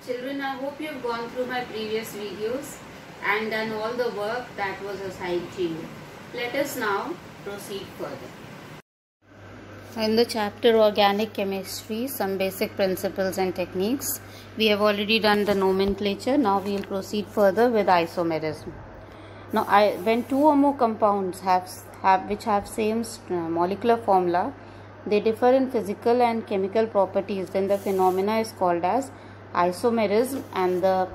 Children, I hope you have gone through my previous videos and done all the work that was assigned to you. Let us now proceed further. In the chapter Organic Chemistry, some basic principles and techniques, we have already done the nomenclature. Now we will proceed further with isomerism. Now, when two or more compounds which have same molecular formula, they differ in physical and chemical properties, then the phenomena is called as isomerism and the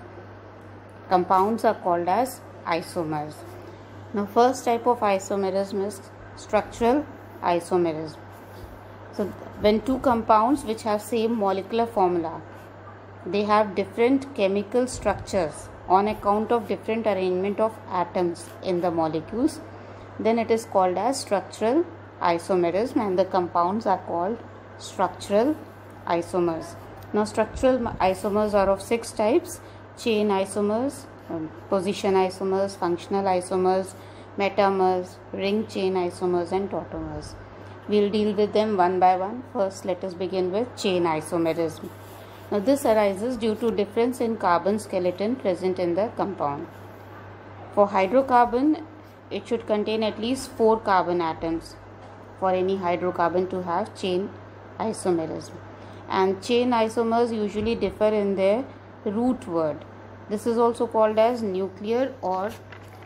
compounds are called as isomers. Now, first type of isomerism is structural isomerism. So, when two compounds which have same molecular formula, they have different chemical structures on account of different arrangement of atoms in the molecules, then it is called as structural isomerism and the compounds are called structural isomers. Now, structural isomers are of 6 types: chain isomers, position isomers, functional isomers, metamers, ring chain isomers and tautomers. We will deal with them one by one. First, let us begin with chain isomerism. Now, this arises due to difference in carbon skeleton present in the compound. For hydrocarbon, it should contain at least 4 carbon atoms for any hydrocarbon to have chain isomerism. And chain isomers usually differ in their root word. This is also called as nuclear or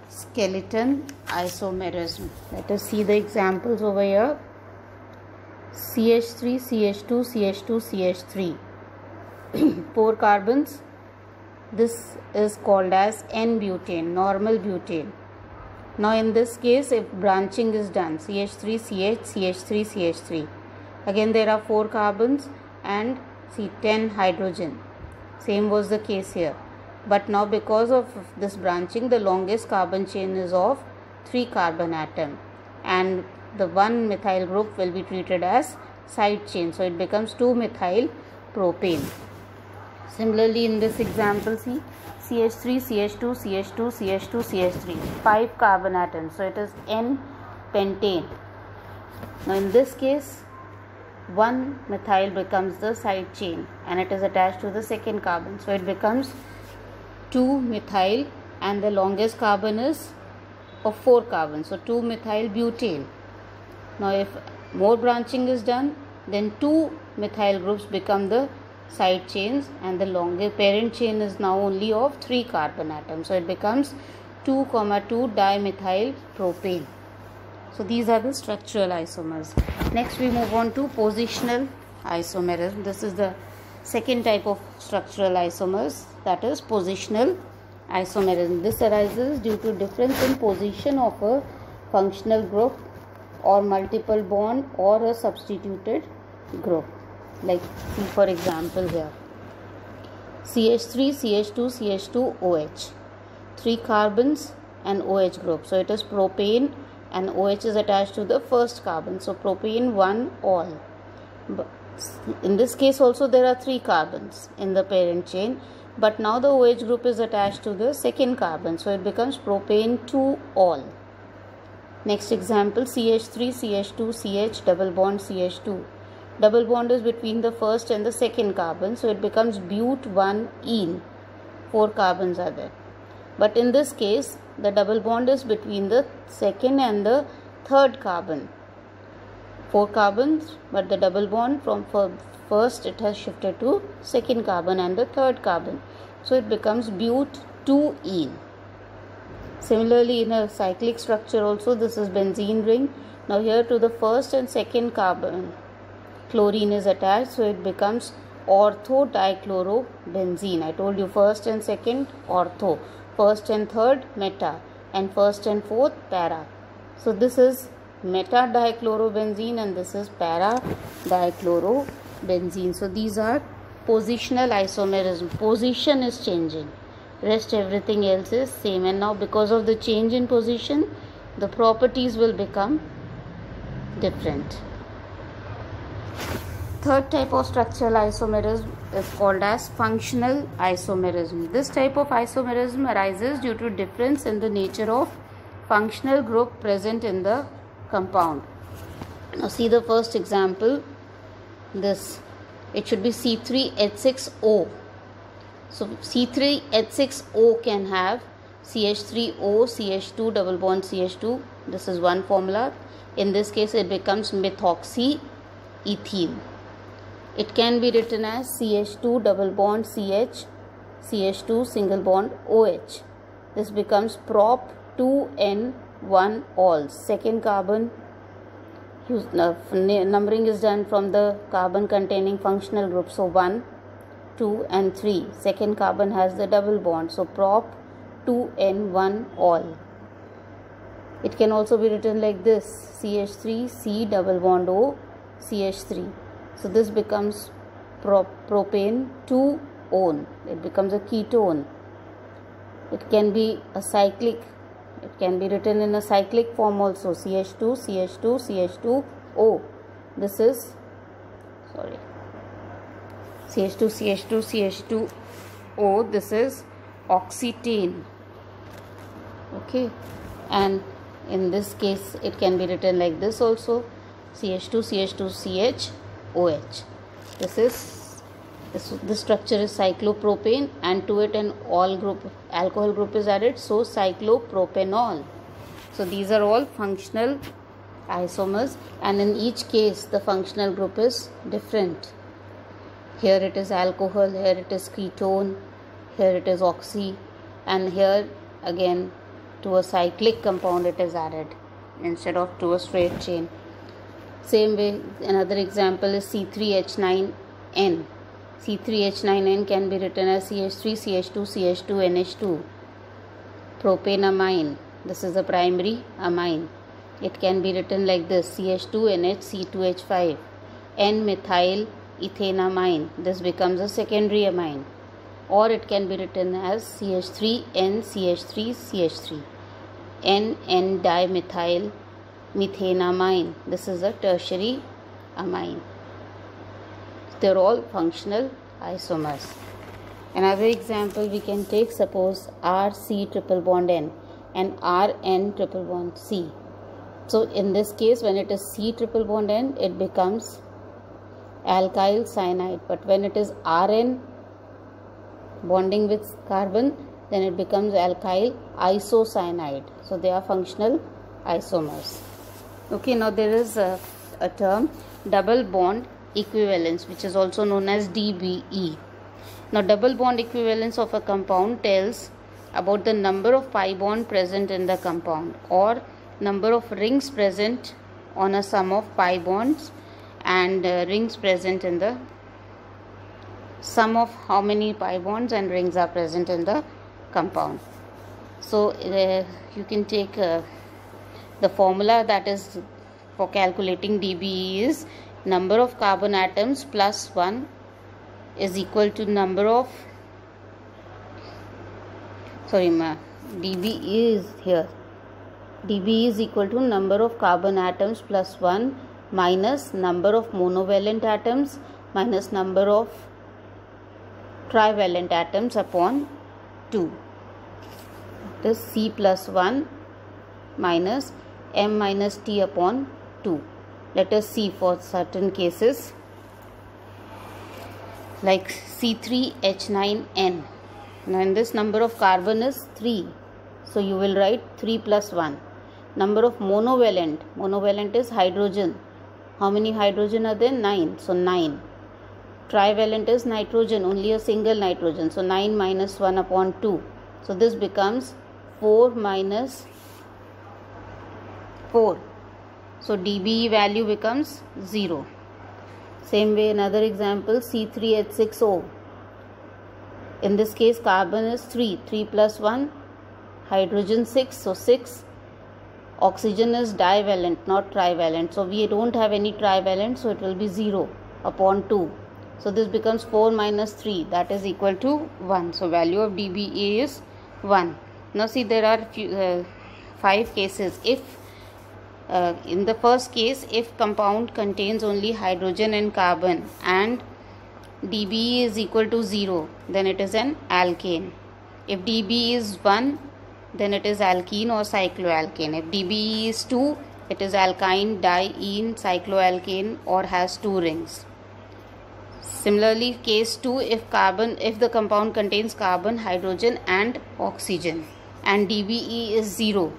skeleton isomerism. Let us see the examples over here. CH3, CH2, CH2, CH3. 4 carbons. This is called as N-butane, normal butane. Now, in this case, if branching is done, CH3, CH, CH3, CH3. Again, there are 4 carbons and 10 hydrogen. Same was the case here. But now, because of this branching, the longest carbon chain is of 3 carbon atom. And the 1 methyl group will be treated as side chain. So, it becomes 2-methyl propane. Similarly, in this example, see CH3, CH2, CH2, CH2, CH3, 5 carbon atoms. So, it is N-pentane. Now, in this case, 1 methyl becomes the side chain and it is attached to the second carbon. So, it becomes 2-methyl and the longest carbon is of 4 carbons. So, 2-methyl butane. Now, if more branching is done, then 2 methyl groups become the side chains and the longer parent chain is now only of 3 carbon atoms. So, it becomes 2,2 dimethyl propane. So, these are the structural isomers. Next, we move on to positional isomerism. This is the second type of structural isomers, that is positional isomerism. This arises due to difference in position of a functional group or multiple bond or a substituted group. Like, see for example here, CH3, CH2, CH2, OH. 3 carbons and OH group. So, it is propane and OH is attached to the first carbon. So, propane 1 all. In this case also there are 3 carbons in the parent chain. But now the OH group is attached to the second carbon. So, it becomes propane 2 all. Next example, CH3, CH2, CH, double bond CH2. Double bond is between the first and the second carbon. So, it becomes but1-ene. 4 carbons are there. But in this case, the double bond is between the second and the third carbon. 4 carbons, but the double bond from first it has shifted to second carbon and the third carbon. So, it becomes but2-ene. Similarly, in a cyclic structure also, this is benzene ring. Now, here to the first and second carbon, chlorine is attached. So, it becomes ortho dichlorobenzene. I told you first and second ortho, first and third meta, and first and fourth para. So, this is meta dichlorobenzene and this is para dichlorobenzene. So, these are positional isomerism. Position is changing, rest everything else is same, and now because of the change in position, the properties will become different. Third type of structural isomerism is called as functional isomerism. This type of isomerism arises due to difference in the nature of functional group present in the compound. Now, see the first example. This, it should be C3H6O. So C3H6O can have CH3O, CH2, double bond CH2. This is one formula. In this case, it becomes methoxyethene. It can be written as CH2 double bond CH, CH2 single bond OH. This becomes prop 2N1 all. Second carbon, numbering is done from the carbon containing functional group. So 1, 2 and 3. Second carbon has the double bond. So prop 2N1 all. It can also be written like this, CH3 C double bond O CH3. So this becomes propane 2-one. It becomes a ketone. It can be a cyclic. It can be written in a cyclic form also, CH2 CH2 CH2O. This is CH2 CH2 CH2O. This is oxetane. Okay, and in this case it can be written like this also, CH2 CH2 CHOH. This structure is cyclopropane, and to it an alcohol group is added, so cyclopropanol. So these are all functional isomers, and in each case the functional group is different. Here it is alcohol, here it is ketone, here it is oxy, and here again to a cyclic compound it is added instead of to a straight chain. Same way, another example is C3H9N. C3H9N can be written as CH3 CH2 CH2 NH2. Propanamine. This is a primary amine. It can be written like this, CH2NH C2H5. N-methyl ethanamine. This becomes a secondary amine. Or it can be written as CH3N CH3 CH3. N-dimethyl methanamine. This is a tertiary amine. They are all functional isomers. Another example we can take, suppose RC triple bond N and RN triple bond C. So in this case, when it is C triple bond N, it becomes alkyl cyanide, but when it is Rn bonding with carbon, then it becomes alkyl isocyanide. So they are functional isomers. Okay, now there is a term double bond equivalence, which is also known as DBE. Now double bond equivalence of a compound tells about the number of pi bond present in the compound, or number of rings present on a sum of pi bonds, and rings present in the sum of how many pi bonds and rings are present in the compound. So you can take the formula that is for calculating DBE is number of carbon atoms plus 1 is equal to number of DBE is here. DBE is equal to number of carbon atoms plus 1 minus number of monovalent atoms minus number of trivalent atoms upon 2. This C plus 1 minus M minus T upon 2. Let us see for certain cases like C3H9N. Now in this, number of carbon is 3. So you will write 3 plus 1. Number of monovalent is hydrogen. How many hydrogen are there? 9. So 9. Trivalent is nitrogen, only a single nitrogen. So 9 minus 1 upon 2. So this becomes 4 minus 4. So DBE value becomes 0. Same way, another example, C3H6O. In this case, carbon is 3. 3 plus 1. Hydrogen 6. So 6. Oxygen is divalent, not trivalent. So we don't have any trivalent. So it will be 0 upon 2. So this becomes 4 minus 3. That is equal to 1. So value of DBE is 1. Now see, there are 5 cases. If in the first case, if compound contains only hydrogen and carbon and DBE is equal to 0, then it is an alkane. If DBE is 1, then it is alkene or cycloalkane. If DBE is 2, it is alkyne, diene, cycloalkane, or has 2 rings. Similarly, case 2, if the compound contains carbon, hydrogen and oxygen and dBe is 0,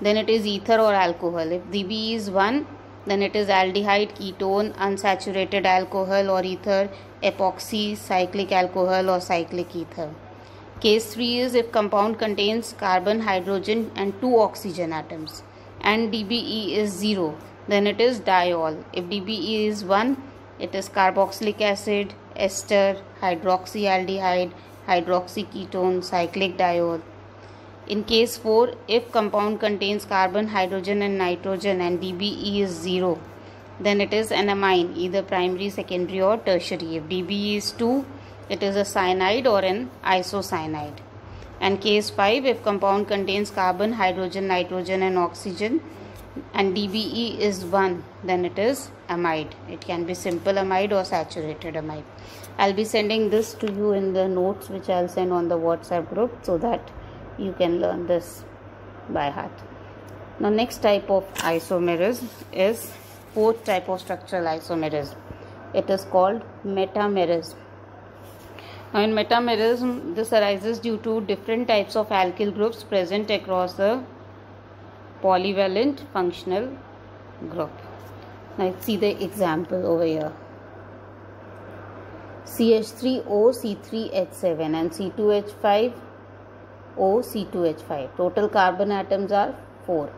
then it is ether or alcohol. If dBe is 1, then it is aldehyde, ketone, unsaturated alcohol or ether, epoxy, cyclic alcohol or cyclic ether. Case 3 is if compound contains carbon, hydrogen and 2 oxygen atoms and dBe is 0, then it is diol. If dBe is 1, it is carboxylic acid, ester, hydroxyaldehyde, hydroxyketone, cyclic diol. In case 4, if compound contains carbon, hydrogen and nitrogen and dBe is 0, then it is an amine, either primary, secondary or tertiary. If dBe is 2, it is a cyanide or an isocyanide. And case 5, if compound contains carbon, hydrogen, nitrogen and oxygen and dBe is 1, then it is amide. It can be simple amide or saturated amide. I'll be sending this to you in the notes which I'll send on the WhatsApp group so that you can learn this by heart. Now next type of isomerism is fourth type of structural isomerism. It is called metamerism. Now in metamerism, this arises due to different types of alkyl groups present across a polyvalent functional group. Now let's see the example over here. CH3O C3H7 and C2H5O C2H5. Total carbon atoms are 4.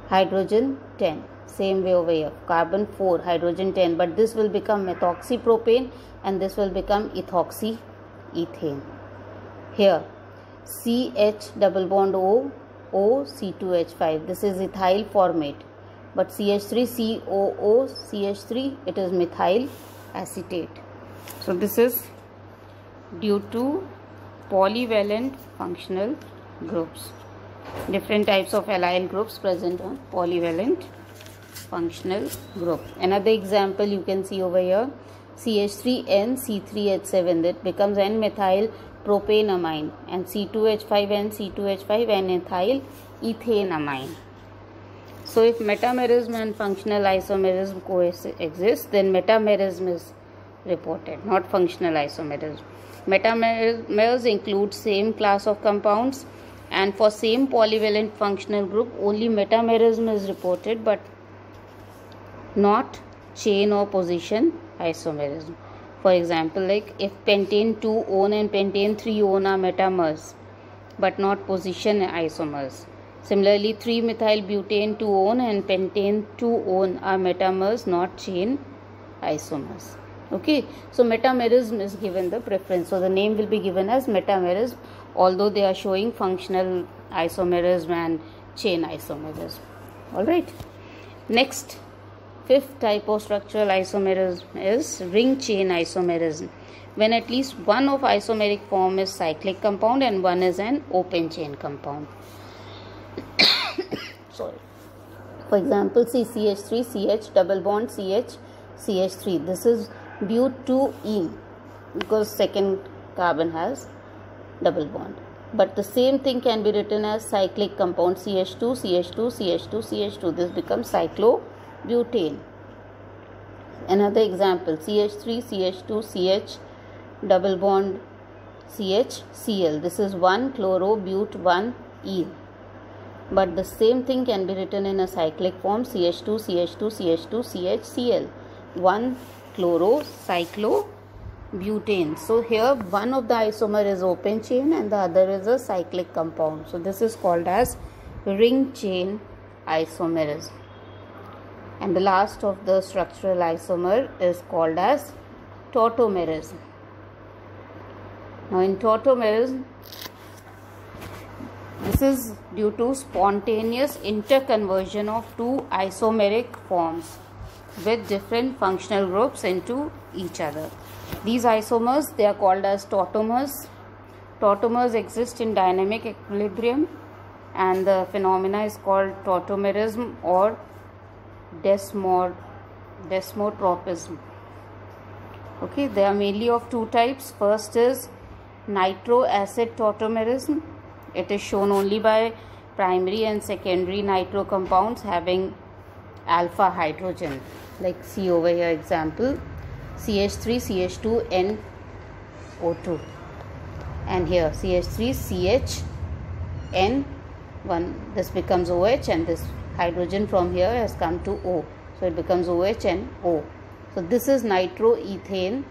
Hydrogen 10. Same way over here. Carbon 4, hydrogen 10. But this will become methoxypropane and this will become ethoxyethane. Here CH double bond O C2H5. This is ethyl formate. But CH3COO CH3, it is methyl acetate. So this is due to polyvalent functional groups. Different types of allyl groups present on polyvalent functional group. Another example you can see over here. CH3N C3H7, that becomes N-methyl propanamine, and C2H5N C2H5 N-ethyl ethanamine. So if metamerism and functional isomerism coexist, then metamerism is reported, not functional isomerism. Metamers include same class of compounds, and for same polyvalent functional group only metamerism is reported, but not chain or position isomerism. For example, like if pentane 2-one and pentane 3-one are metamers but not position isomers. Similarly, 3-methylbutane 2-one and pentane 2-one are metamers, not chain isomers. Okay, so metamerism is given the preference. So the name will be given as metamerism, although they are showing functional isomerism and chain isomerism. Alright. Next, fifth type of structural isomerism is ring chain isomerism, when at least one of isomeric form is cyclic compound and one is an open chain compound. Sorry. For example, CH3 CH double bond CH CH3. This is but-2-ene because second carbon has double bond. But the same thing can be written as cyclic compound CH2 CH2 CH2 CH2. This becomes cyclobutane. Another example, CH3 CH2 CH double bond CH Cl. This is 1-chloro-but-1-ene. But the same thing can be written in a cyclic form CH2 CH2 CH2 CHCl. 1-chloro-cyclobutane. So here one of the isomer is open chain and the other is a cyclic compound. So this is called as ring chain isomerism. And the last of the structural isomer is called as tautomerism. Now in tautomerism, this is due to spontaneous interconversion of two isomeric forms with different functional groups into each other. These isomers, they are called as tautomers. Tautomers exist in dynamic equilibrium and the phenomena is called tautomerism or desmotropism. Okay, they are mainly of two types. First is nitroacid tautomerism. It is shown only by primary and secondary nitro compounds having alpha hydrogen. Like see over here example, CH3 CH2 NO2, and here CH3 CH N1, this becomes OH, and this hydrogen from here has come to O, so it becomes OH and O. So this is nitroethane,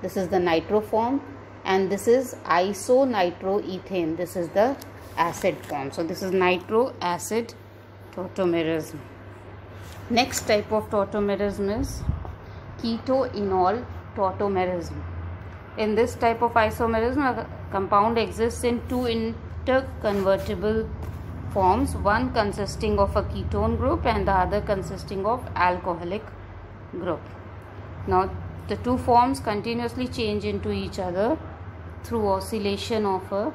this is the nitro form, and this is isonitroethane, this is the acid form. So this is nitroacid tautomerism. Next type of tautomerism is ketoenol tautomerism. In this type of isomerism, a compound exists in two interconvertible forms, one consisting of a ketone group and the other consisting of alcoholic group. Now the two forms continuously change into each other through oscillation of a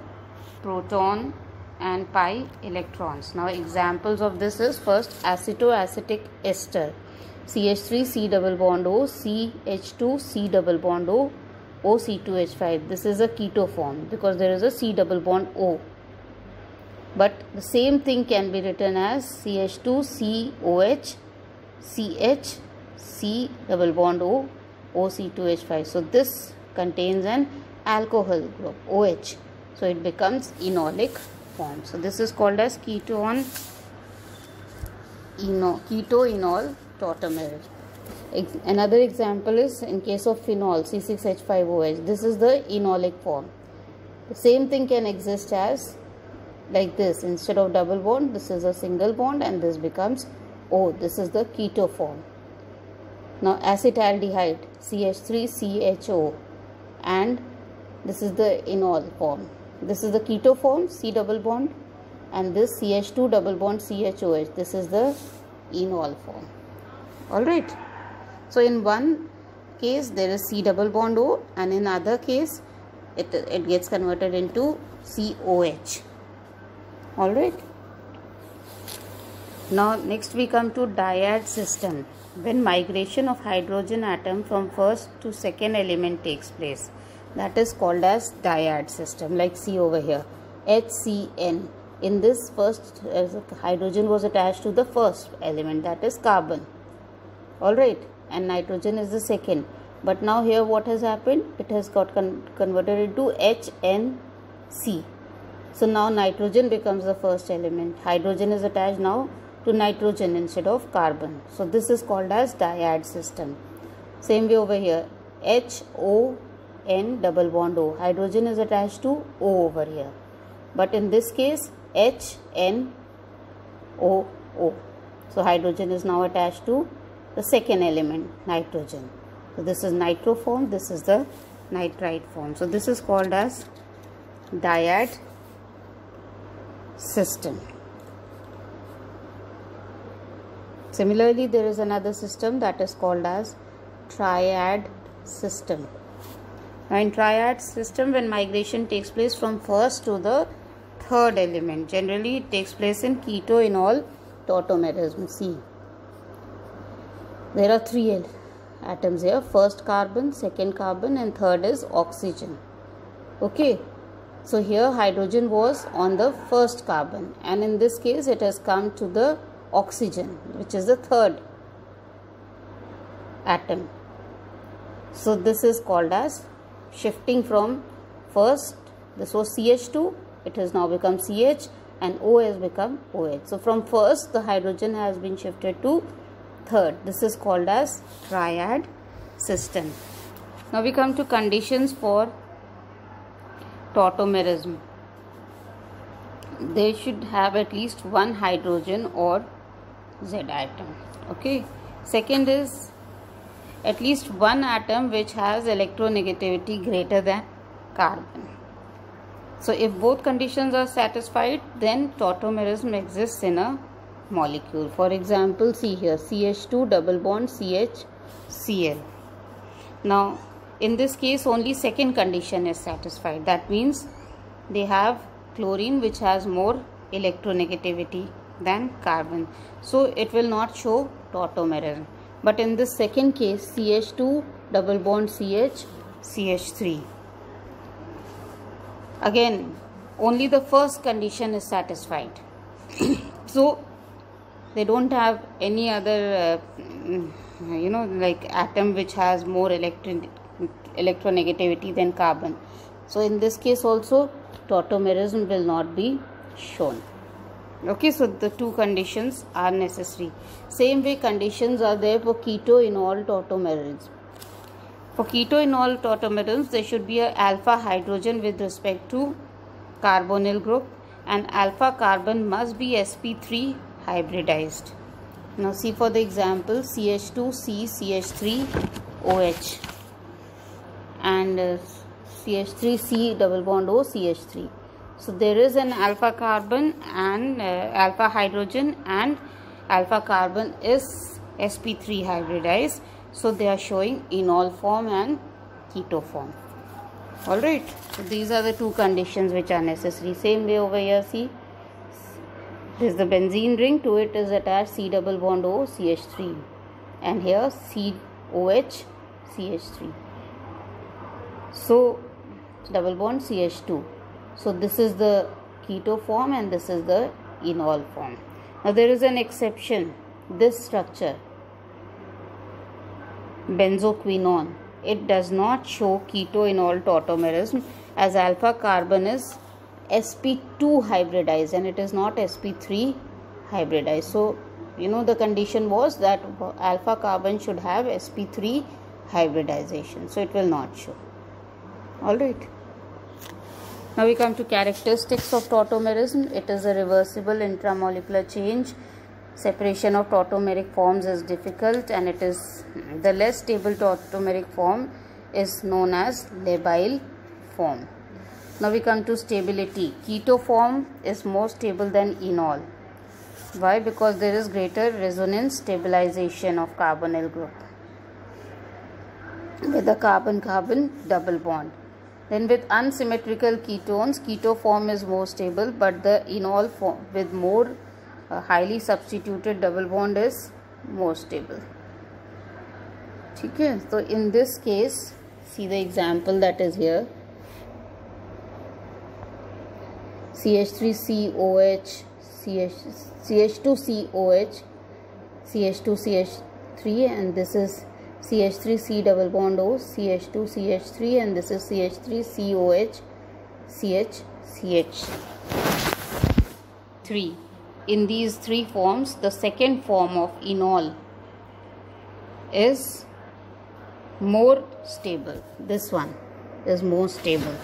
proton and pi electrons. Now examples of this is, first, acetoacetic ester, CH3 C double bond O, CH2 C double bond O, OC2H5. This is a keto form because there is a C double bond O. But the same thing can be written as CH2COH, CH C double bond O, OC2H5. So this contains an alcohol group, OH. So it becomes enolic form. So this is called as ketoenol tautomerism. Another example is in case of phenol, C6H5OH. This is the enolic form. The same thing can exist as like this. Instead of double bond, this is a single bond, and this becomes O. This is the keto form. Now acetaldehyde, CH3CHO, and this is the enol form. This is the keto form, C double bond, and this CH2 double bond CHOH. This is the enol form. Alright. So in one case there is C double bond O, and in other case it gets converted into COH. Alright. Now next we come to dyad system. When migration of hydrogen atom from first to second element takes place, that is called as dyad system. Like see over here, HCN. In this first, hydrogen was attached to the first element, that is carbon. Alright, and nitrogen is the second. But now here what has happened? It has got converted into HNC. So now nitrogen becomes the first element. Hydrogen is attached now to nitrogen instead of carbon. So this is called as dyad system. Same way over here, HON double bond O. Hydrogen is attached to O over here. But in this case, HNOO. So hydrogen is now attached to the second element, nitrogen. So this is nitro form, this is the nitrite form. So this is called as dyad system. Similarly, there is another system that is called as triad system. Now in triad system, when migration takes place from first to the third element, generally it takes place in ketoenol tautomerism. See, there are three atoms here, first carbon, second carbon, and third is oxygen. Okay, so here hydrogen was on the first carbon, and in this case it has come to the oxygen, which is the third atom. So this is called as shifting from first, this was CH2, it has now become CH, and O has become OH. So from first the hydrogen has been shifted to third. This is called as triad system. Now we come to conditions for tautomerism. They should have at least one hydrogen or Z atom. Okay. Second is at least one atom which has electronegativity greater than carbon. So if both conditions are satisfied, then tautomerism exists in a molecule. For example, see here, CH2 double bond CHCl. Now in this case only second condition is satisfied. That means they have chlorine which has more electronegativity than carbon, so it will not show tautomerism. But in this second case, CH2 double bond CH3, again only the first condition is satisfied. So they don't have any other like atom which has more electronegativity than carbon. So in this case also tautomerism will not be shown. Okay, so the two conditions are necessary. Same way conditions are there for keto-enol tautomerism. For keto-enol tautomerism, there should be a alpha hydrogen with respect to carbonyl group, and alpha carbon must be sp3 hybridized. Now see for the example, CH2C CH3OH and CH3C double bond O CH3. So there is an alpha carbon and alpha hydrogen, and alpha carbon is sp3 hybridized. So they are showing enol form and keto form. Alright, so these are the two conditions which are necessary. Same way over here, see, this is the benzene ring, to it is attached C double bond O CH3, and here COH CH3. So double bond CH2. So this is the keto form and this is the enol form. Now there is an exception. This structure, benzoquinone, it does not show keto-enol tautomerism, as alpha carbon is sp2 hybridized and it is not sp3 hybridized. So the condition was that alpha carbon should have sp3 hybridization, so it will not show. Alright, now we come to characteristics of tautomerism. It is a reversible intramolecular change. Separation of tautomeric forms is difficult, and it is the less stable tautomeric form is known as labile form. Now we come to stability. Keto form is more stable than enol. Why? Because there is greater resonance stabilization of carbonyl group with a carbon-carbon double bond. Then with unsymmetrical ketones, keto form is more stable, but the enol form with more highly substituted double bond is more stable. Okay, so in this case, see the example that is here. CH3COH, CH2COH, CH2CH3, and this is CH3C double bond O, CH2CH3, and this is CH3COH, CH3. In these three forms, the second form of enol is more stable. This one is more stable.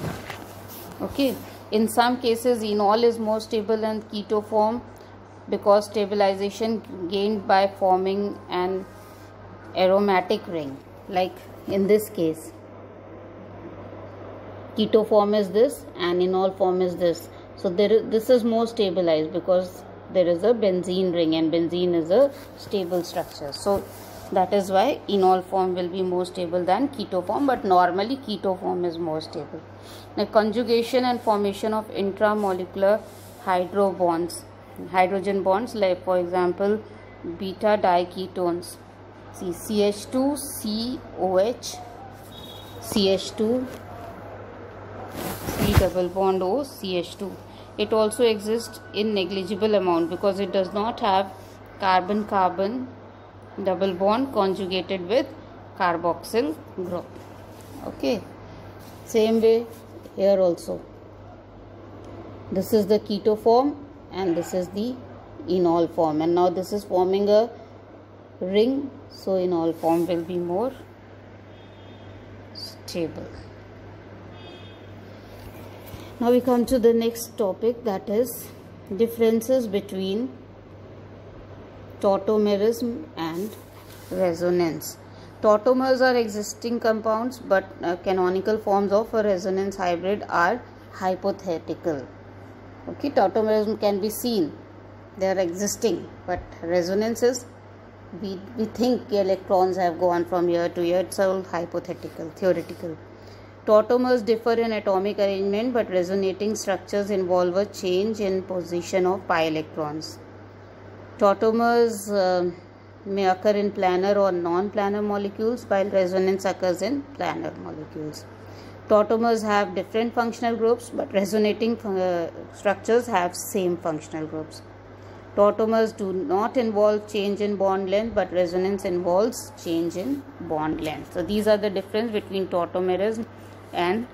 Okay, in some cases enol is more stable than keto form because stabilization gained by forming an aromatic ring, like in this case keto form is this and enol form is this. So this is more stabilized because there is a benzene ring, and benzene is a stable structure. So that is why enol form will be more stable than keto form, but normally keto form is more stable. Now conjugation and formation of intramolecular hydrogen bonds, like for example beta diketones. See, CH2COH, CH2 C double bond O CH2. It also exists in negligible amount because it does not have carbon-carbon double bond conjugated with carboxyl group. Okay, same way here also. This is the keto form and this is the enol form, and now this is forming a ring, so enol form will be more stable. Now we come to the next topic, that is differences between tautomerism and resonance. Tautomers are existing compounds, but canonical forms of a resonance hybrid are hypothetical. Okay, tautomerism can be seen, they are existing, but resonance is we think electrons have gone from here to here. It's all hypothetical, theoretical. Tautomers differ in atomic arrangement, but resonating structures involve a change in position of pi electrons. Tautomers may occur in planar or non-planar molecules, while resonance occurs in planar molecules. Tautomers have different functional groups, but resonating structures have same functional groups. Tautomers do not involve change in bond length, but resonance involves change in bond length. So these are the difference between tautomerism and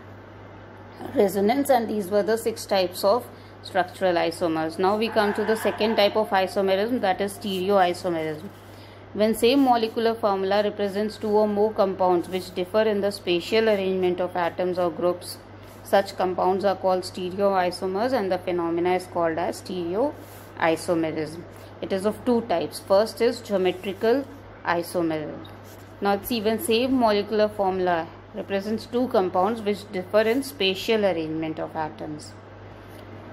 resonance, and these were the 6 types of structural isomers. Now we come to the second type of isomerism, that is stereoisomerism. When same molecular formula represents 2 or more compounds which differ in the spatial arrangement of atoms or groups, such compounds are called stereoisomers, and the phenomena is called as stereoisomerism. It is of 2 types. First is geometrical isomerism. Now see, when same molecular formula represents 2 compounds which differ in spatial arrangement of atoms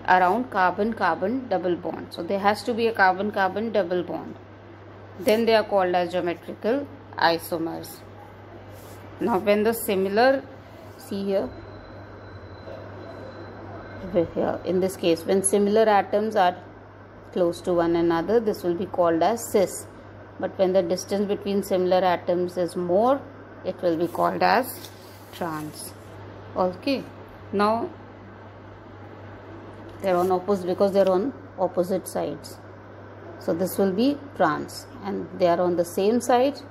around carbon-carbon double bond. So there has to be a carbon-carbon double bond. Then they are called as geometrical isomers. Now when the similar, see here in this case, when similar atoms are close to one another, this will be called as cis. But when the distance between similar atoms is more, it will be called as trans. Okay. Now they are on opposite, because they are on opposite sides. So this will be trans, and they are on the same side.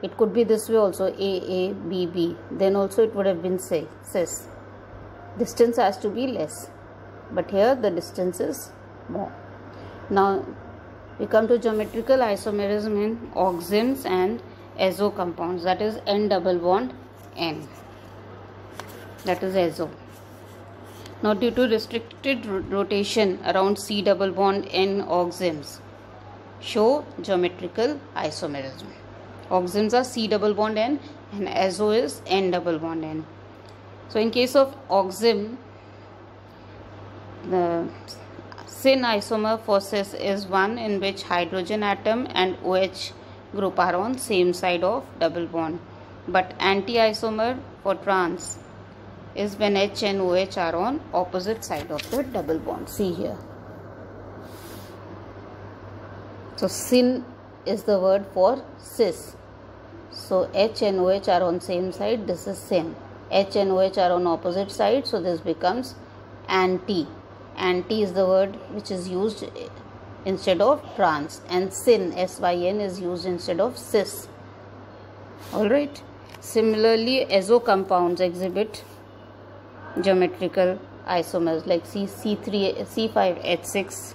It could be this way also, A, B, B. Then also it would have been cis. Distance has to be less, but here the distance is more. Now we come to geometrical isomerism in oximes and azo compounds, that is N double bond N, that is azo. Now due to restricted rotation around C double bond N, oximes show geometrical isomerism. Oximes are C double bond N and azo is N double bond N. So in case of oxime, the syn isomer for cis is one in which hydrogen atom and OH group are on same side of double bond. But anti-isomer for trans is when H and OH are on opposite side of the double bond. See here. So syn is the word for cis. So H and OH are on same side, this is syn. H and OH are on opposite side, so this becomes anti. Anti is the word which is used instead of trans, and syn, S-Y-N, is used instead of cis. Alright. Similarly, azo compounds exhibit geometrical isomers like C5H6.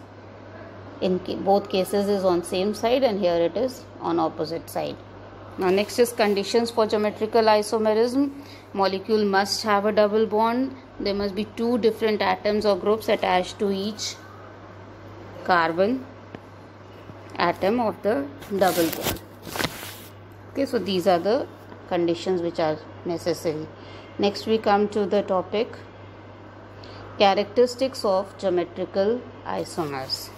In both cases is on same side, and here it is on opposite side. Now next is conditions for geometrical isomerism. Molecule must have a double bond. There must be 2 different atoms or groups attached to each carbon atom of the double bond. Okay, so these are the conditions which are necessary. Next we come to the topic characteristics of geometrical isomers.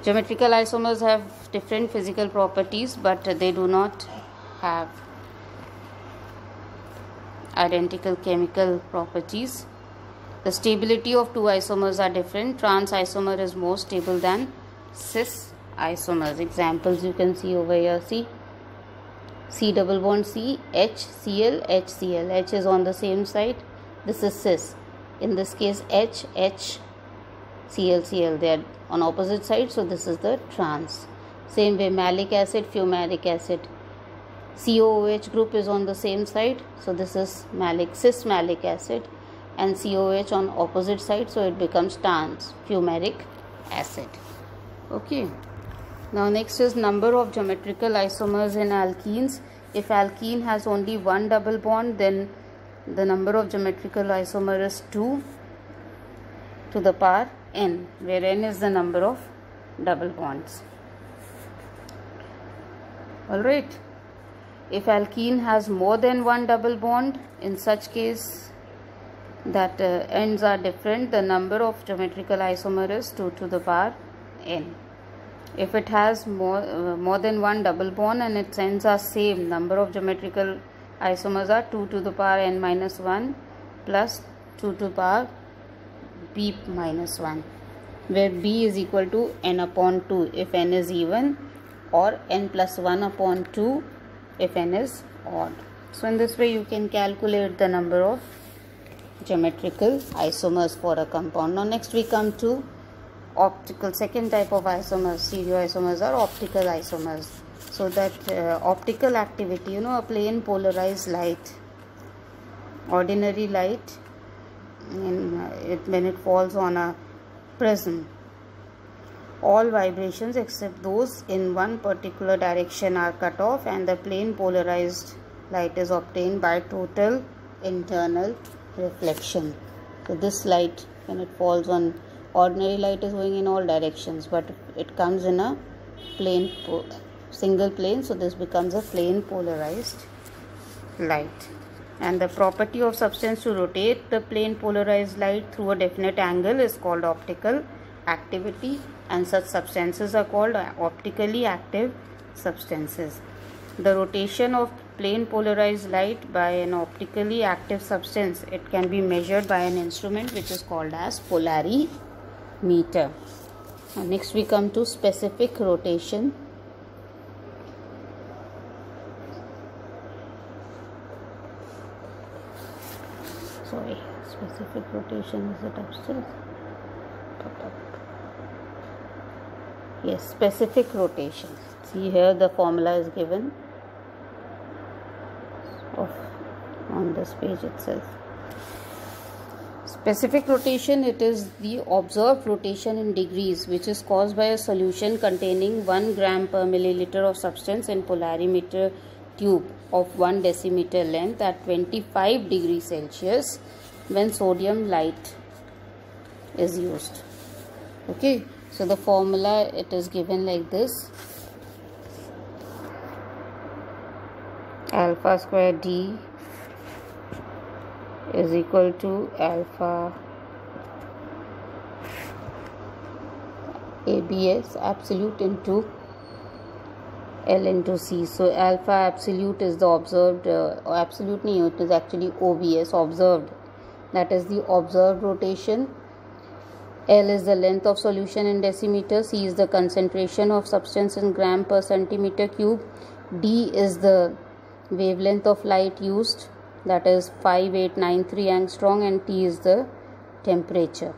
Geometrical isomers have different physical properties, but they do not have identical chemical properties. The stability of 2 isomers are different. Trans isomer is more stable than cis isomers. Examples you can see over here. See, C double bond C, HCl, HCl. H is on the same side. This is cis. In this case, H, Cl, Cl. They are on opposite side, so this is the trans. Same way, malic acid, fumaric acid. COOH group is on the same side, so this is malic, cis malic acid, and COH on opposite side, so it becomes trans, fumaric acid. Okay. Now next is number of geometrical isomers in alkenes. If alkene has only 1 double bond, then the number of geometrical isomer is 2 to the power n, where n is the number of double bonds. Alright. If alkene has more than 1 double bond, in such case that ends are different, the number of geometrical isomer is 2 to the power n. If it has more than 1 double bond and its ends are same, number of geometrical isomers are 2 to the power n minus 1 plus 2 to the power b minus 1, where b is equal to n upon 2 if n is even, or n plus 1 upon 2 if n is odd. So in this way you can calculate the number of geometrical isomers for a compound. Now next we come to optical. Second type of isomers, stereoisomers, are optical isomers. So that optical activity, a plane polarized light, ordinary light, when it falls on a prism, all vibrations except those in one particular direction are cut off, and the plane polarized light is obtained by total internal reflection. So this light, when it falls on, ordinary light is going in all directions, but it comes in a plane, single plane, so this becomes a plane polarized light. And the property of substance to rotate the plane polarized light through a definite angle is called optical activity, and such substances are called optically active substances. The rotation of plane polarized light by an optically active substance, it can be measured by an instrument which is called as polarimeter. Next we come to specific rotation. Specific rotation, is it upstairs? Yes, specific rotation. See here the formula is given on this page itself. Specific rotation, it is the observed rotation in degrees which is caused by a solution containing 1 gram per milliliter of substance in polarimeter tube of 1 decimeter length at 25 degrees Celsius when sodium light is used. Okay, so the formula, it is given like this: alpha square D is equal to alpha ABS absolute into L into C. So alpha absolute is the observed, absolute nahi, it is actually OBS, observed, that is the observed rotation. L is the length of solution in decimeter, C is the concentration of substance in gram per centimeter cube, D is the wavelength of light used, that is 5893 angstrom, and T is the temperature,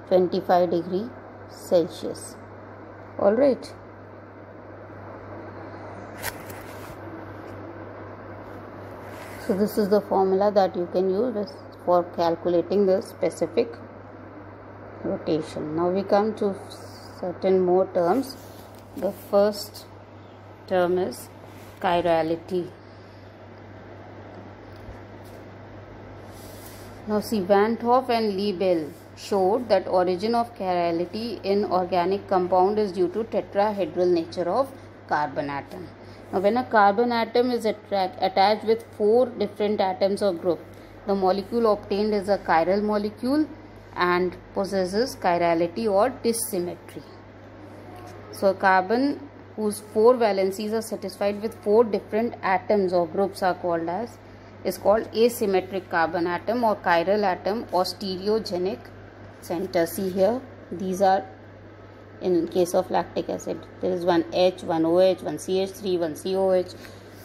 25 degree Celsius. Alright. So this is the formula that you can use for calculating the specific rotation. Now we come to certain more terms. The first term is chirality. Now see, Van 't Hoff and Liebel showed that origin of chirality in organic compound is due to tetrahedral nature of carbon atom. Now when a carbon atom is attached with 4 different atoms or group, the molecule obtained is a chiral molecule and possesses chirality or dissymmetry. So a carbon whose 4 valencies are satisfied with 4 different atoms or groups are called asymmetric carbon atom or chiral atom or stereogenic center. See here, these are in case of lactic acid. There is one H, one OH, one CH3, one COH.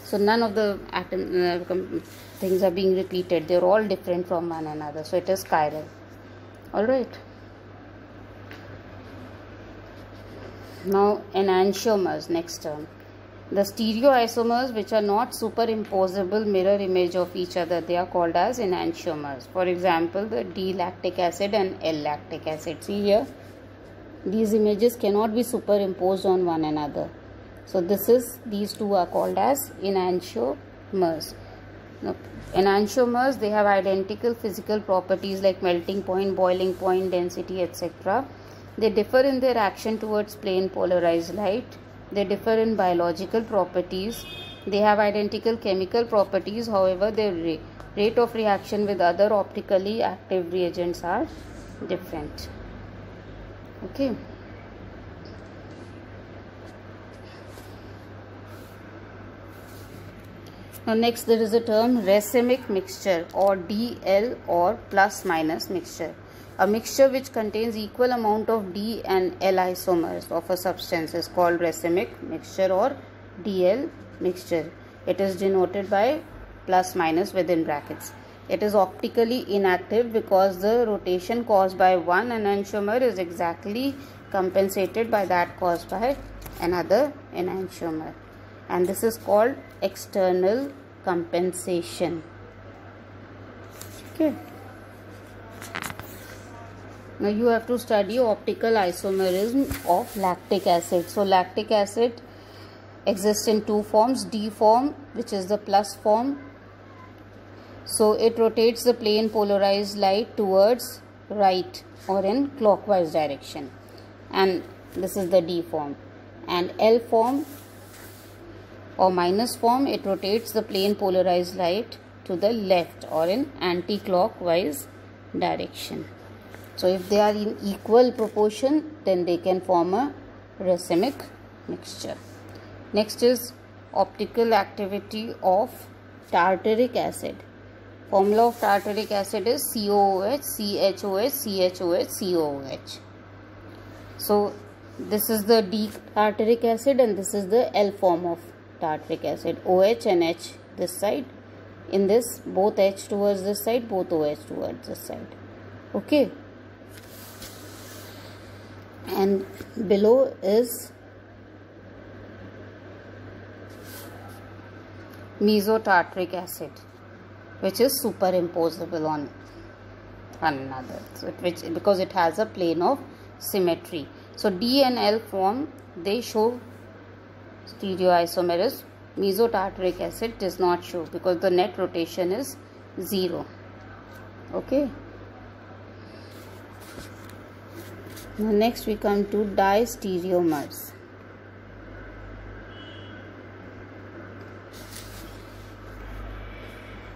So none of the atom things are being repeated. They are all different from one another. So it is chiral. Alright. Now enantiomers, next term. The stereoisomers which are not superimposable mirror image of each other, they are called as enantiomers. For example, the D-lactic acid and L-lactic acid. See here, these images cannot be superimposed on one another. So these two are called as enantiomers. Now, enantiomers, they have identical physical properties like melting point, boiling point, density, etc. They differ in their action towards plane polarized light. They differ in biological properties. They have identical chemical properties. However, their rate of reaction with other optically active reagents are different. Okay. Now next there is a term racemic mixture or DL or plus minus mixture. A mixture which contains equal amount of D and L isomers of a substance is called racemic mixture or DL mixture. It is denoted by plus minus within brackets. It is optically inactive because the rotation caused by one enantiomer is exactly compensated by that caused by another enantiomer, and this is called external compensation. Okay. Now you have to study optical isomerism of lactic acid. So lactic acid exists in two forms: D form, which is the plus form. So it rotates the plane polarized light towards right or in clockwise direction, and this is the D form. And L form or minus form, it rotates the plane polarized light to the left or in anti-clockwise direction. So if they are in equal proportion, then they can form a racemic mixture. Next is optical activity of tartaric acid. Formula of tartaric acid is COOH, CHOH, CHOH, COOH. So this is the D tartaric acid and this is the L form of tartaric acid. OH and H this side. In this, both H towards this side, both OH towards this side. Okay. And below is mesotartaric acid, which is superimposable on one another, so because it has a plane of symmetry. So D and L form, they show stereoisomerism. Mesotartaric acid does not show because the net rotation is 0. Okay. Now next we come to diastereomers.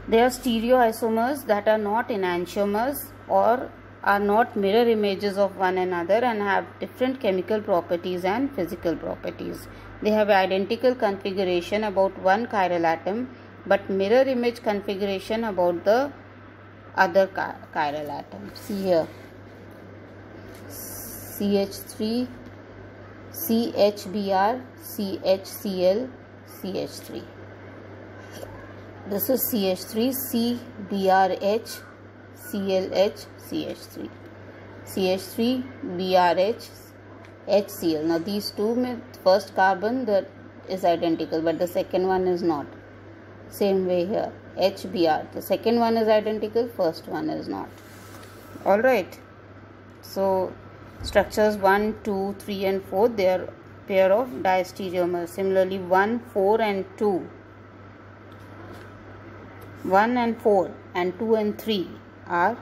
They are stereoisomers that are not enantiomers or are not mirror images of one another and have different chemical properties and physical properties. They have identical configuration about one chiral atom but mirror image configuration about the other chiral atom. See here, CH3, CHBr, CHCl, CH3. This is CH3, CBrH, CLH, CH3, CH3, BRH, HCl. Now these two, first carbon that is identical but the second one is not. Same way here, HBr, the second one is identical, first one is not. Alright, so structures 1, 2, 3 and 4, they are pair of diastereomers. Similarly 1, 4 and 2. 1 and 4 and 2 and 3 are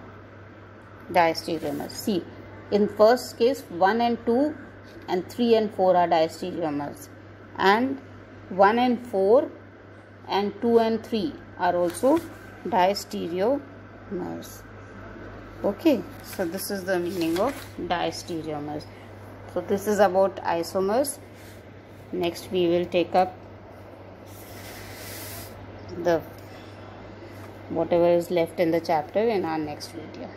diastereomers. See, in first case 1 and 2 and 3 and 4 are diastereomers, and 1 and 4 and 2 and 3 are also diastereomers. Okay, so this is the meaning of diastereomers. So this is about isomers. Next we will take up the whatever is left in the chapter in our next video.